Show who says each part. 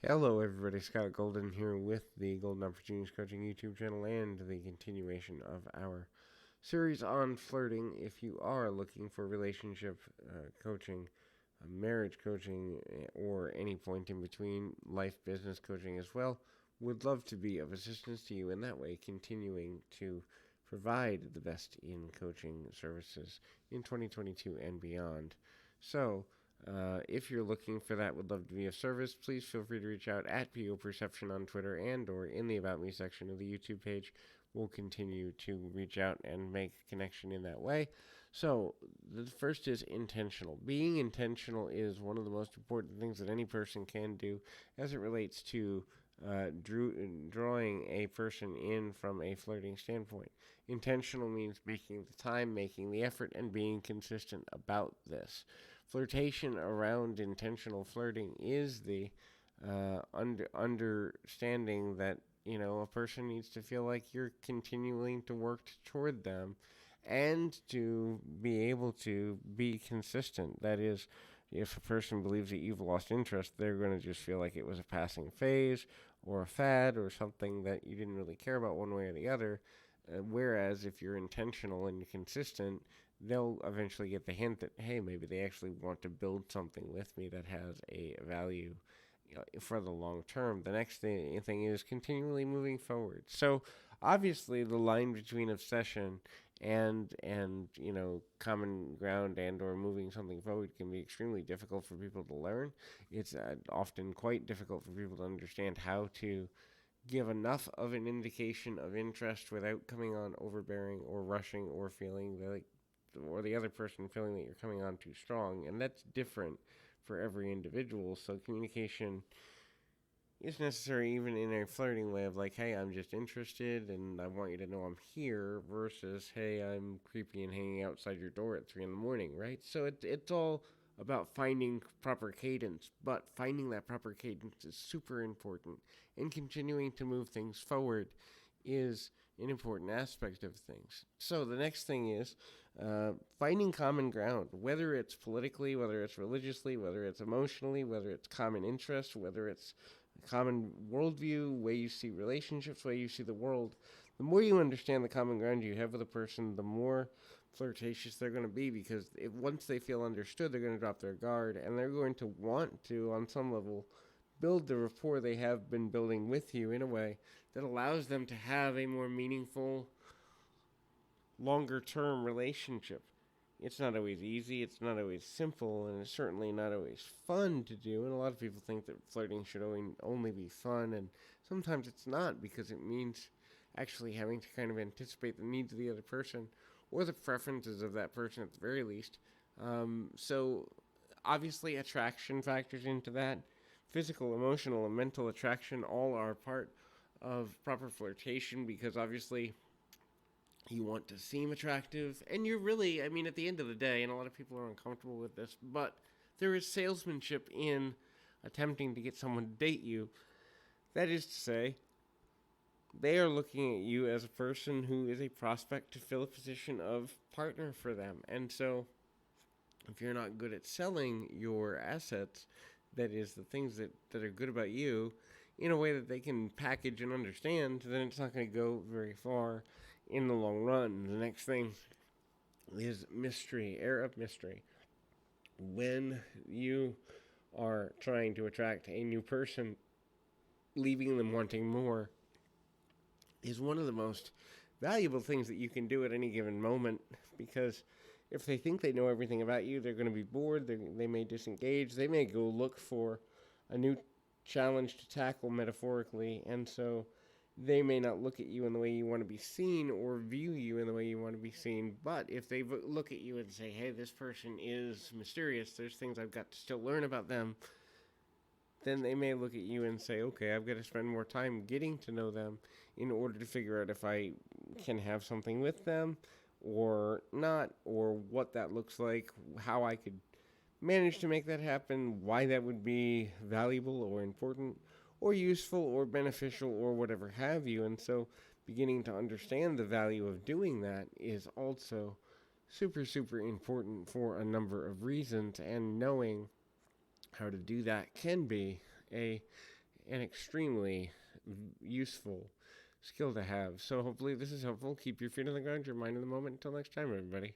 Speaker 1: Hello, everybody. Scott Golden here with the Golden Opportunities Coaching YouTube channel and the continuation of our series on flirting. If you are looking for relationship coaching, marriage coaching, or any point in between, life business coaching as well, would love to be of assistance to you in that way, continuing to provide the best in coaching services in 2022 and beyond. So, if you're looking for that, would love to be of service, please feel free to reach out at PO Perception on Twitter and or in the About Me section of the YouTube page. We'll continue to reach out and make a connection in that way. So, the first is intentional. Being intentional is one of the most important things that any person can do as it relates to drawing a person in from a flirting standpoint. Intentional means making the time, making the effort, and being consistent about this. Flirtation around intentional flirting is the understanding that a person needs to feel like you're continuing to work toward them and to be able to be consistent. That is, if a person believes that you've lost interest, they're going to just feel like it was a passing phase or a fad or something that you didn't really care about one way or the other. Whereas if you're intentional and consistent, they'll eventually get the hint that, hey, maybe they actually want to build something with me that has a value for the long term. The next thing is continually moving forward. So obviously the line between obsession and common ground and or moving something forward can be extremely difficult for people to learn. It's often quite difficult for people to understand how to give enough of an indication of interest without coming on overbearing or rushing or feeling like or the other person feeling that you're coming on too strong, and that's different for every individual. So communication is necessary even in a flirting way of like, hey, I'm just interested and I want you to know I'm here, versus, hey, I'm creepy and hanging outside your door at 3 in the morning, right? So it's all about finding proper cadence, but finding that proper cadence is super important, and continuing to move things forward is an important aspect of things. So the next thing is finding common ground, whether it's politically, whether it's religiously, whether it's emotionally, whether it's common interest, whether it's common worldview, way you see relationships, way you see the world. The more you understand the common ground you have with a person, the more flirtatious they're going to be, because once they feel understood, they're going to drop their guard, and they're going to want to, on some level, build the rapport they have been building with you in a way that allows them to have a more meaningful, longer-term relationship. It's not always easy, it's not always simple, and it's certainly not always fun to do, and a lot of people think that flirting should only be fun, and sometimes it's not, because it means actually having to kind of anticipate the needs of the other person, or the preferences of that person at the very least. So obviously attraction factors into that. Physical, emotional, and mental attraction all are part of proper flirtation, because obviously you want to seem attractive, and you're really, at the end of the day, and a lot of people are uncomfortable with this, but there is salesmanship in attempting to get someone to date you. That is to say, they are looking at you as a person who is a prospect to fill a position of partner for them. And so if you're not good at selling your assets, that is the things that are good about you, in a way that they can package and understand, then it's not going to go very far in the long run. The next thing is mystery, air of mystery. When you are trying to attract a new person, leaving them wanting more is one of the most valuable things that you can do at any given moment, because if they think they know everything about you, they're going to be bored, they may disengage, they may go look for a new challenge to tackle metaphorically, and so they may not look at you in the way you want to be seen or view you in the way you want to be seen. But if they look at you and say, hey, this person is mysterious, there's things I've got to still learn about them, then they may look at you and say, okay, I've got to spend more time getting to know them in order to figure out if I can have something with them or not, or what that looks like, how I could manage to make that happen, why that would be valuable or important or useful or beneficial or whatever have you. And so beginning to understand the value of doing that is also super, super important for a number of reasons, and knowing how to do that can be a an extremely useful skill to have. So hopefully this is helpful. Keep your feet on the ground, your mind in the moment. Until next time, everybody.